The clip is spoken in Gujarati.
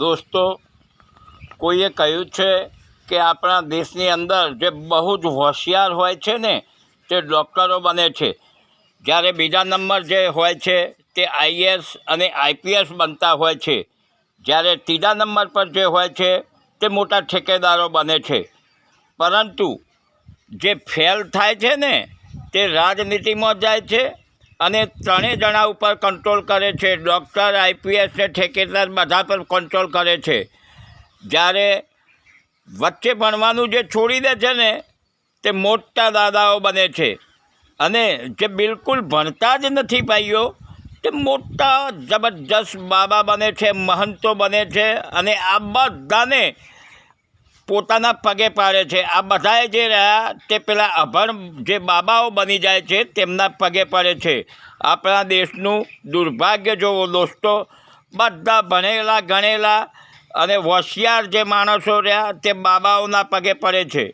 દોસ્તો, કોઈએ કહ્યું છે કે આપણા દેશની અંદર જે બહુ જ હોશિયાર હોય છે ને તે ડૉક્ટરો બને છે, જ્યારે બીજા નંબર જે હોય છે તે આઈએએસ અને આઈપીએસ બનતા હોય છે, જ્યારે ત્રીજા નંબર પર જે હોય છે તે મોટા ઠેકેદારો બને છે. પરંતુ જે ફેલ થાય છે ને તે રાજનીતિમાં જાય છે અને ત્રણેય જણા ઉપર કંટ્રોલ કરે છે. ડૉક્ટર, આઈપીએસ ને ઠેકેદાર બધા પર કંટ્રોલ કરે છે. જ્યારે વચ્ચે ભણવાનું જે છોડી દે છે ને તે મોટા દાદાઓ બને છે, અને જે બિલકુલ ભણતા જ નથી ભાઈઓ તે મોટા જબરજસ્ત બાબા બને છે, મહંતો બને છે, અને આ બધાને પોતાના પગે પાડે છે. આ બધાએ જે રહ્યા તે પેલા અભણ જે બાબાઓ બની જાય છે તેમના પગે પડે છે. આપણા દેશનું દુર્ભાગ્ય જોવો દોસ્તો, બધા ભણેલા ગણેલા અને હોશિયાર જે માણસો રહ્યા તે બાબાઓના પગે પડે છે.